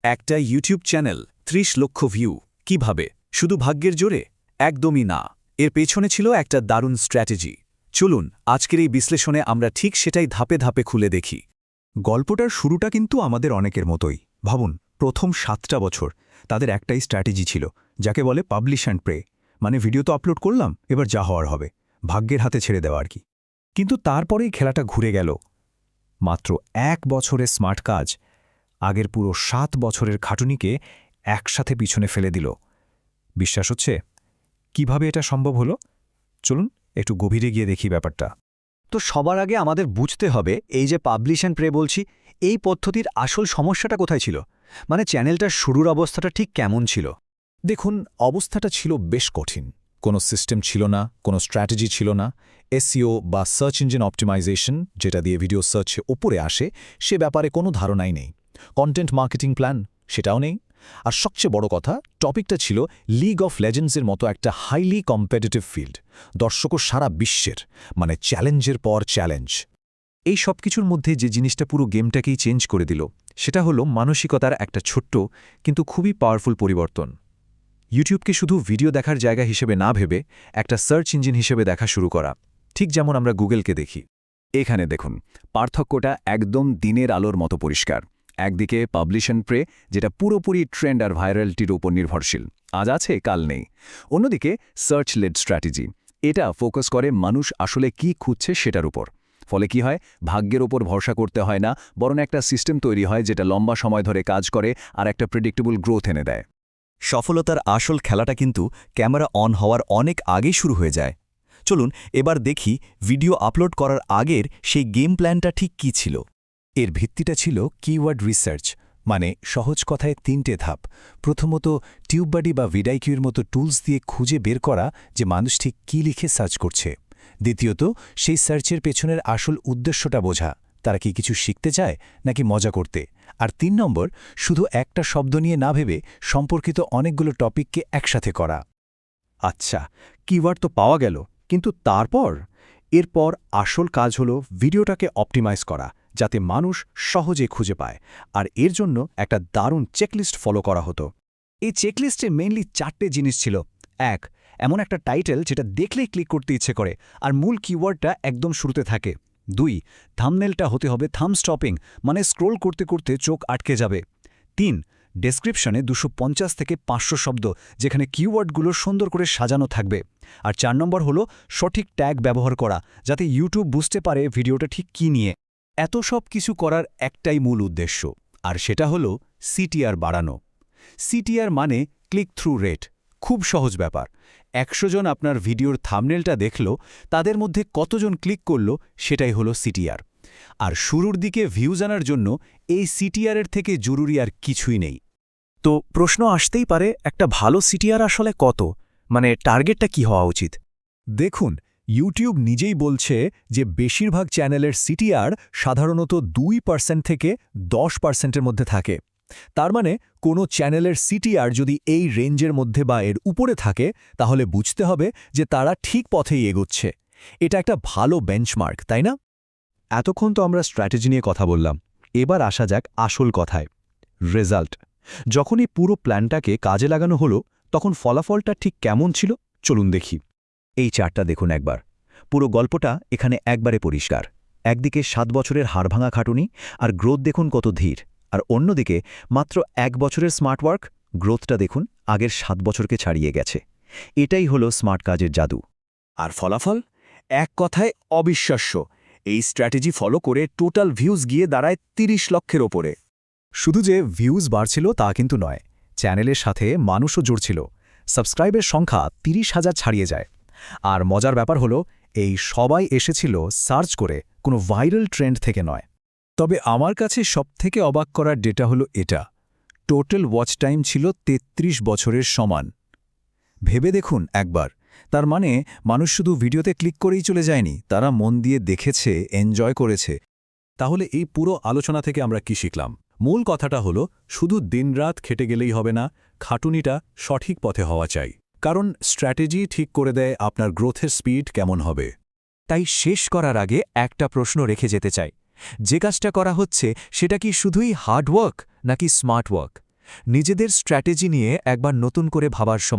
একটা YouTube channel ৩০ লক্ষ view কিভাবে শুধু ভাগ্যের জোরে একদমই না এর পেছনে ছিল একটা দারুণ স্ট্র্যাটেজি চলুন আজকের এই বিশ্লেষণে আমরা ঠিক সেটাই ধাপে ধাপে খুলে দেখি গল্পটার শুরুটা কিন্তু আমাদের অনেকের মতোই ভাবুন প্রথম ৭টা বছর তাদের একটাই স্ট্র্যাটেজি ছিল যাকে বলে পাবলিশ অ্যান্ড প্রে মানে ভিডিও তো আপলোড করলাম এবার যা হওয়ার হবে ভাগ্যের হাতে ছেড়ে দেওয়া আর কি কিন্তু তারপরেই খেলাটা ঘুরে গেল মাত্র ১ বছরের স্মার্ট কাজ আগের পুরো ৭ বছরের খাটুনিকে একসাথে পিছনে ফেলে দিল বিশ্বাস হচ্ছে কিভাবে এটা সম্ভব হলো চলুন একটু গভীরে গিয়ে দেখি ব্যাপারটা তো সবার আগে আমাদের বুঝতে হবে এই যে পাবলিশ অ্যান্ড প্রে বলছি এই পদ্ধতির আসল সমস্যাটা কোথায় ছিল মানে চ্যানেলটার শুরুর অবস্থাটা ঠিক কেমন ছিল দেখুন অবস্থাটা ছিল বেশ কঠিন কোনো সিস্টেম ছিল না কোনো স্ট্র্যাটেজি ছিল না এসইও বা সার্চ ইঞ্জিন অপটিমাইজেশন যেটা দিয়ে ভিডিও সার্চে ওপরে আসে সে ব্যাপারে কোনো ধারণাই নেই কন্টেন্ট মার্কেটিং প্ল্যান সেটাও নেই আর সবচেয়ে বড় কথা টপিকটা ছিল লিগ অফ লেজেন্ডসের মতো একটা হাইলি কম্পিটিটিভ ফিল্ড দর্শকও সারা বিশ্বের মানে চ্যালেঞ্জের পর চ্যালেঞ্জ এই সব কিছুর মধ্যে যে জিনিসটা পুরো গেমটাকেই চেঞ্জ করে দিল সেটা হলো মানসিকতার একটা ছোট্ট কিন্তু খুবই পাওয়ারফুল পরিবর্তন ইউটিউবকে শুধু ভিডিও দেখার জায়গা হিসেবে না ভেবে একটা সার্চ ইঞ্জিন হিসেবে দেখা শুরু করা ঠিক যেমন আমরা গুগলকে দেখি এখানে দেখুন পার্থক্যটা একদম দিনের আলোর মতো পরিষ্কার একদিকে পাবলিশ অ্যান্ড প্রে যেটা পুরোপুরি ট্রেন্ড আর ভাইরালিটির উপর নির্ভরশীল আজ আছে কাল নেই অন্যদিকে সার্চ লেড স্ট্র্যাটেজি এটা ফোকাস করে মানুষ আসলে কি খুঁজছে সেটার উপর ফলে কি হয় ভাগ্যের ওপর ভরসা করতে হয় না বরং একটা সিস্টেম তৈরি হয় যেটা লম্বা সময় ধরে কাজ করে আর একটা প্রেডিক্টেবল গ্রোথ এনে দেয় সফলতার আসল খেলাটা কিন্তু ক্যামেরা অন হওয়ার অনেক আগেই শুরু হয়ে যায় চলুন এবার দেখি ভিডিও আপলোড করার আগের সেই গেম প্ল্যানটা ঠিক কী ছিল এর ভিত্তিটা ছিল কিওয়ার্ড রিসার্চ মানে সহজ কথায় ৩টে ধাপ প্রথমত টিউববাডি বা ভিডাইকিউর মতো টুলস দিয়ে খুঁজে বের করা যে মানুষ ঠিক কী লিখে সার্চ করছে দ্বিতীয়ত সেই সার্চের পেছনের আসল উদ্দেশ্যটা বোঝা তারা কি কিছু শিখতে চায় নাকি মজা করতে আর ৩ নম্বর শুধু একটা শব্দ নিয়ে না ভেবে সম্পর্কিত অনেকগুলো টপিককে একসাথে করা আচ্ছা কিওয়ার্ড তো পাওয়া গেল কিন্তু এরপর আসল কাজ হলো ভিডিওটাকে অপটিমাইজ করা যাতে মানুষ সহজে খুঁজে পায় আর এর জন্য একটা দারুণ চেকলিস্ট ফলো করা হতো এই চেকলিস্টে মেইনলি 4টে জিনিস ছিল ১ এমন একটা টাইটেল যেটা দেখলেই ক্লিক করতে ইচ্ছে করে আর মূল কিওয়ার্ডটা একদম শুরুতে থাকে ২ থাম্বনেলটা হতে হবে থাম্ব স্টপিং মানে স্ক্রোল করতে করতে চোখ আটকে যাবে ৩ ডেসক্রিপশনে ২৫০ থেকে ৫০০ শব্দ যেখানে কিওয়ার্ডগুলো সুন্দর করে সাজানো থাকবে আর ৪ নম্বর হলো সঠিক ট্যাগ ব্যবহার করা যাতে ইউটিউব বুঝতে পারে ভিডিওটা ঠিক কী নিয়ে এত সব কিছু করার একটাই মূল উদ্দেশ্য আর সেটা হলো সিটিআর বাড়ানো সিটিআর মানে ক্লিক থ্রু রেট খুব সহজ ব্যাপার ১০০ জন আপনার ভিডিওর থাম্বনেলটা দেখল তাদের মধ্যে কতজন ক্লিক করল সেটাই হলো সিটিআর আর শুরুর দিকে ভিউজ আনার জন্য এই সিটিআরের থেকে জরুরি আর কিছুই নেই তো প্রশ্ন আসতেই পারে একটা ভালো সিটিআর আসলে কত মানে টার্গেটটা কি হওয়া উচিত দেখুন ইউটিউব নিজেই বলছে যে বেশিরভাগ চ্যানেলের সিটিআর সাধারণত 2% থেকে 10%-এর মধ্যে থাকে তার মানে কোনো চ্যানেলের সিটিআর যদি এই রেঞ্জের মধ্যে বা এর উপরে থাকে তাহলে বুঝতে হবে যে তারা ঠিক পথেই এগোচ্ছে এটা একটা ভালো বেঞ্চমার্ক তাই না এতক্ষণ তো আমরা স্ট্র্যাটেজি নিয়ে কথা বললাম এবার আসা যাক আসল কথায় রেজাল্ট যখনই পুরো প্ল্যানটাকে কাজে লাগানো হলো তখন ফলাফলটা ঠিক কেমন ছিল চলুন দেখি এই চারটা দেখুন একবার পুরো গল্পটা এখানে একবারে পরিষ্কার একদিকে ৭ বছরের হাড়ভাঙা খাটুনি আর গ্রোথ দেখুন কত ধীর আর অন্যদিকে মাত্র ১ বছরের স্মার্ট ওয়ার্ক গ্রোথটা দেখুন আগের ৭ বছরকে ছাড়িয়ে গেছে এটাই হলো স্মার্ট কাজের জাদু আর ফলাফল এক কথায় অবিশ্বাস্য এই স্ট্র্যাটেজি ফলো করে টোটাল ভিউজ গিয়ে দাঁড়ায় ৩০ লক্ষের ওপরে শুধু যে ভিউজ বাড়ছিল তা কিন্তু নয় চ্যানেলের সাথে মানুষও জুড়ছিল সাবস্ক্রাইবের সংখ্যা ৩০,০০০ ছাড়িয়ে যায় আর মজার ব্যাপার হলো এই সবাই এসেছিল সার্চ করে কোনো ভাইরাল ট্রেন্ড থেকে নয় তবে আমার কাছে সবথেকে অবাক করার ডেটা হলো এটা টোটাল ওয়াচ টাইম ছিল ৩৩ বছরের সমান ভেবে দেখুন একবার তার মানে মানুষ শুধু ভিডিওতে ক্লিক করেই চলে যায়নি তারা মন দিয়ে দেখেছে এনজয় করেছে তাহলে এই পুরো আলোচনা থেকে আমরা কি শিখলাম মূল কথাটা হলো শুধু দিনরাত খেটে গেলেই হবে না খাটুনিটা সঠিক পথে হওয়া চাই কারণ স্ট্র্যাটেজি ঠিক করে দেয় আপনার গ্রোথের স্পিড কেমন হবে তাই শেষ করার আগে একটা প্রশ্ন রেখে যেতে চাই যে কাজটা করা হচ্ছে সেটা কি শুধুই হার্ডওয়ার্ক নাকি স্মার্ট ওয়ার্ক নিজেদের স্ট্র্যাটেজি নিয়ে একবার নতুন করে ভাবার সময়